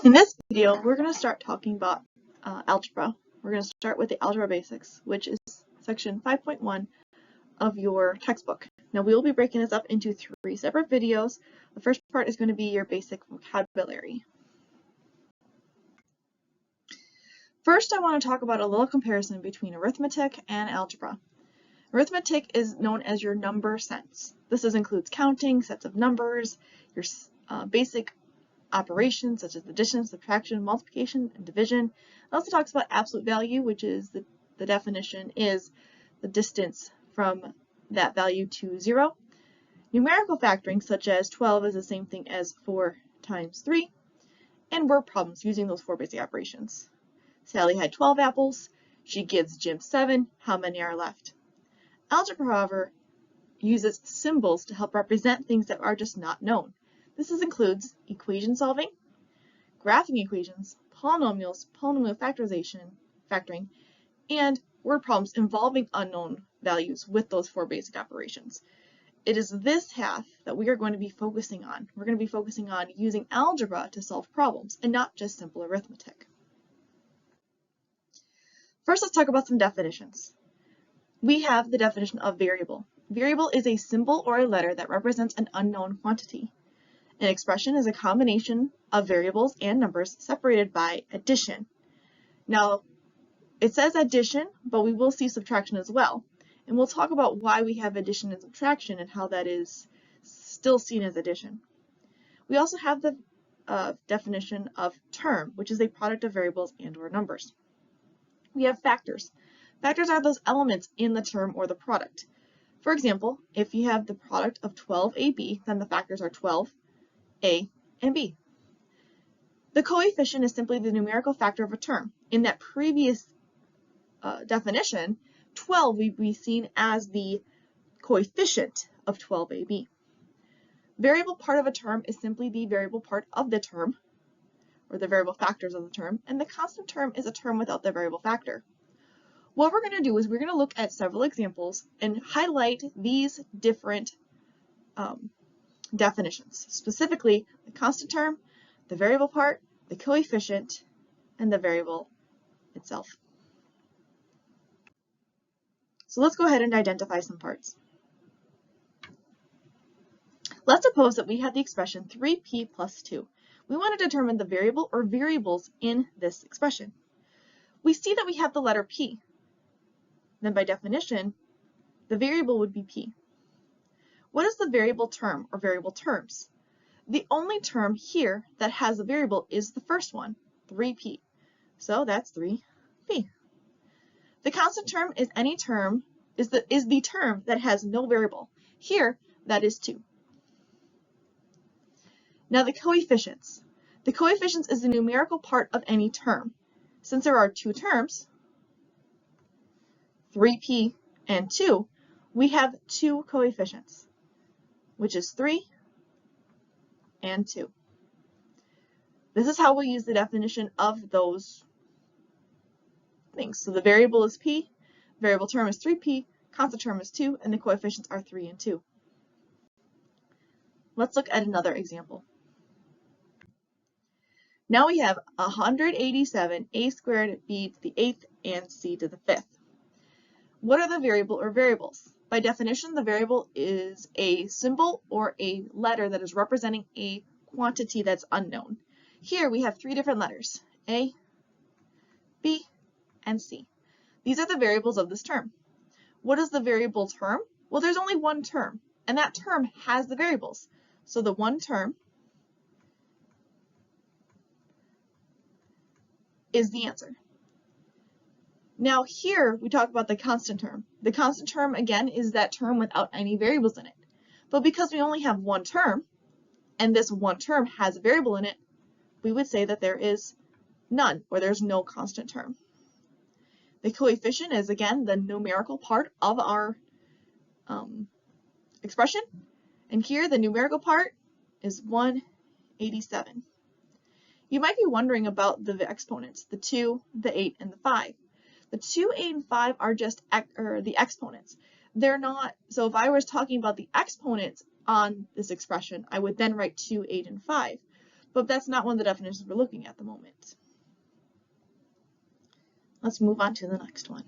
In this video, we're going to start talking about algebra. We're going to start with the Algebra Basics, which is section 5.1 of your textbook. Now we will be breaking this up into 3 separate videos. The first part is going to be your basic vocabulary. First, I want to talk about a little comparison between arithmetic and algebra. Arithmetic is known as your number sense. This includes counting, sets of numbers, your basic operations such as addition, subtraction, multiplication, and division. It also talks about absolute value, which is the definition is the distance from that value to 0. Numerical factoring, such as 12 is the same thing as 4 times 3. And word problems using those 4 basic operations. Sally had 12 apples. She gives Jim 7. How many are left? Algebra, however, uses symbols to help represent things that are just not known. This includes equation solving, graphing equations, polynomials, polynomial factoring, and word problems involving unknown values with those 4 basic operations. It is this half that we are going to be focusing on. We're going to be focusing on using algebra to solve problems and not just simple arithmetic. First, let's talk about some definitions. We have the definition of variable. Variable is a symbol or a letter that represents an unknown quantity. An expression is a combination of variables and numbers separated by addition. Now, it says addition, but we will see subtraction as well. And we'll talk about why we have addition and subtraction and how that is still seen as addition. We also have the definition of term, which is a product of variables and or numbers. We have factors. Factors are those elements in the term or the product. For example, if you have the product of 12ab, then the factors are 12, A and B. The coefficient is simply the numerical factor of a term. In that previous definition, 12 would be seen as the coefficient of 12ab. Variable part of a term is simply the variable part of the term, or the variable factors of the term, and the constant term is a term without the variable factor. What we're going to do is we're going to look at several examples and highlight these different definitions, specifically the constant term, the variable part, the coefficient, and the variable itself. So let's go ahead and identify some parts. Let's suppose that we have the expression 3p plus 2. We want to determine the variable or variables in this expression. We see that we have the letter p. Then by definition, the variable would be p. What is the variable term or variable terms? The only term here that has a variable is the first one, 3p. So that's 3p. The constant term is any term is the term that has no variable. Here, that is 2. Now the coefficients. The coefficients is the numerical part of any term. Since there are 2 terms, 3p and 2, we have 2 coefficients, which is 3 and 2. This is how we use the definition of those things. So the variable is p, variable term is 3p, constant term is 2, and the coefficients are 3 and 2. Let's look at another example. Now we have 187, a squared, b to the 8th, and c to the 5th. What are the variable or variables? By definition, the variable is a symbol or a letter that is representing a quantity that's unknown. Here we have 3 different letters, A, B, and C. These are the variables of this term. What is the variable term? Well, there's only one term, and that term has the variables. So the one term is the answer. Now here we talk about the constant term. The constant term again is that term without any variables in it. But because we only have one term, and this one term has a variable in it, we would say that there is none, or there's no constant term. The coefficient is again the numerical part of our expression, and here the numerical part is 187. You might be wondering about the exponents, the 2, the 8, and the 5. The 2, 8, and 5 are just the exponents. They're not, so if I was talking about the exponents on this expression, I would then write 2, 8, and 5. but that's not one of the definitions we're looking at the moment. Let's move on to the next one.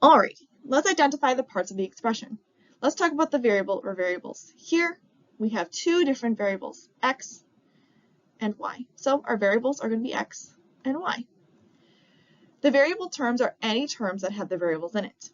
All right, let's identify the parts of the expression. Let's talk about the variable or variables. Here we have two different variables, x and y. So our variables are going to be x and y. The variable terms are any terms that have the variables in it.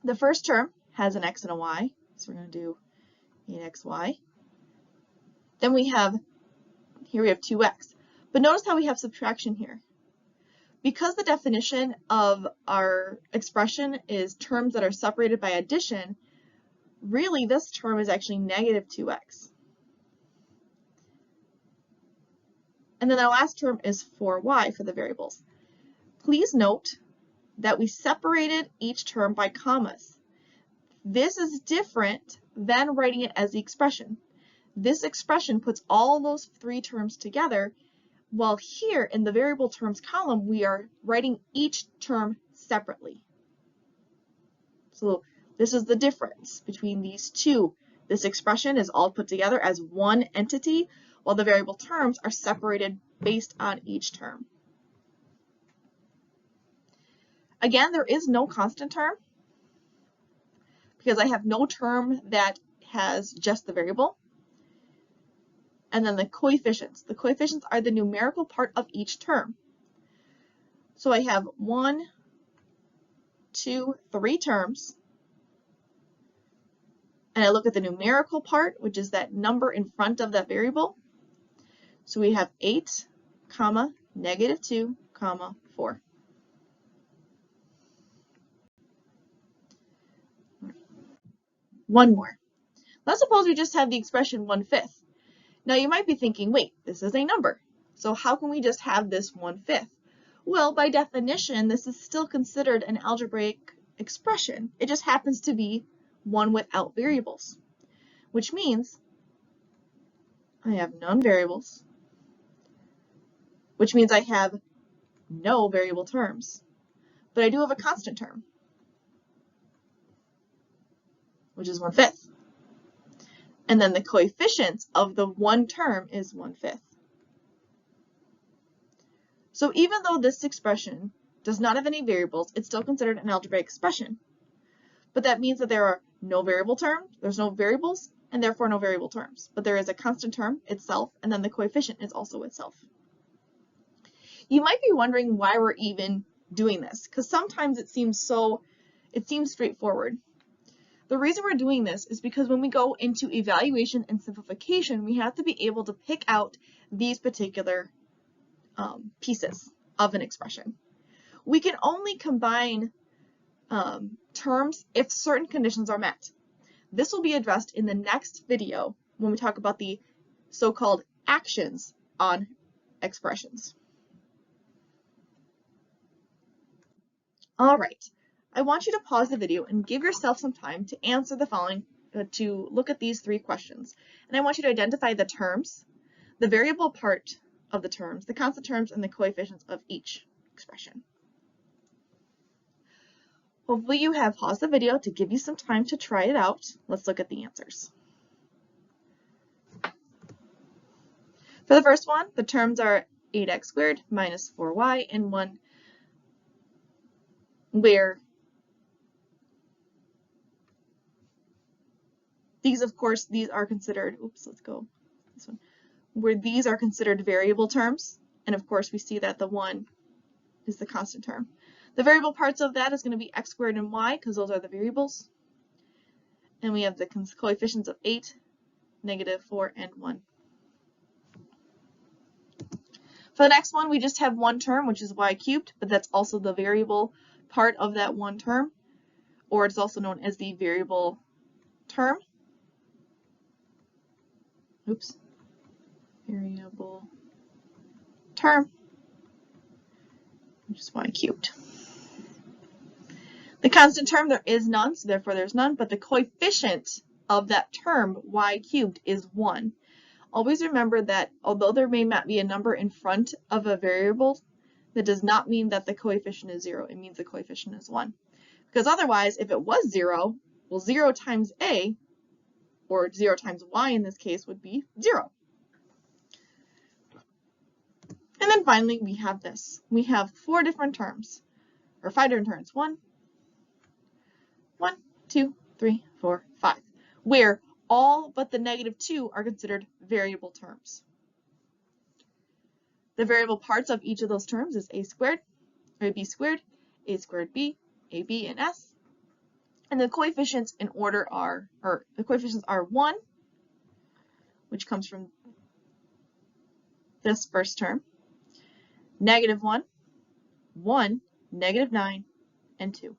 The first term has an x and a y, so we're going to do 8xy. Then here we have 2x. But notice how we have subtraction here. Because the definition of our expression is terms that are separated by addition, really this term is actually negative 2x. And then our last term is 4y for the variables. Please note that we separated each term by commas. This is different than writing it as the expression. This expression puts all those three terms together, while here in the variable terms column, we are writing each term separately. So this is the difference between these two. This expression is all put together as one entity, while the variable terms are separated based on each term. Again, there is no constant term because I have no term that has just the variable. And then the coefficients. The coefficients are the numerical part of each term. So I have 1, 2, 3 terms. And I look at the numerical part, which is that number in front of that variable. So we have 8, comma, negative 2, comma, 4. One more. Let's suppose we just have the expression 1/5. Now you might be thinking, wait, this is a number. So how can we just have this 1/5? Well, by definition, this is still considered an algebraic expression. It just happens to be one without variables, which means I have none variables, which means I have no variable terms, but I do have a constant term, which is 1/5. And then the coefficients of the one term is 1/5. So even though this expression does not have any variables, it's still considered an algebraic expression. But that means that there are no variable terms, there's no variables, and therefore no variable terms. But there is a constant term itself, and then the coefficient is also itself. You might be wondering why we're even doing this, because sometimes it seems straightforward. The reason we're doing this is because when we go into evaluation and simplification, we have to be able to pick out these particular pieces of an expression. We can only combine terms if certain conditions are met. This will be addressed in the next video when we talk about the so-called actions on expressions. All right. I want you to pause the video and give yourself some time to answer the following, to look at these 3 questions. And I want you to identify the terms, the variable part of the terms, the constant terms, and the coefficients of each expression. Hopefully you have paused the video to give you some time to try it out. Let's look at the answers. For the first one, the terms are 8x squared minus 4y and 1, where these, of course, these are considered, where these are considered variable terms. And of course, we see that the 1 is the constant term. The variable parts of that is going to be x squared and y, because those are the variables. And we have the coefficients of 8, negative 4, and 1. For the next one, we just have one term, which is y cubed, but that's also the variable part of that one term, or it's also known as the variable term. Variable term, which is y cubed. The constant term, there is none, so therefore there's none, but the coefficient of that term, y cubed, is 1. Always remember that although there may not be a number in front of a variable, that does not mean that the coefficient is 0. It means the coefficient is 1. Because otherwise, if it was 0, well, 0 times a or 0 times y in this case would be 0. And then finally, we have this. We have 4 different terms, or 5 different terms. 1, 2, 3, 4, 5, where all but the -2 are considered variable terms. The variable parts of each of those terms is a squared, or b squared, a squared b, ab, and s. And the coefficients in order are, or the coefficients are 1, which comes from this first term, -1, 1, -9, and 2.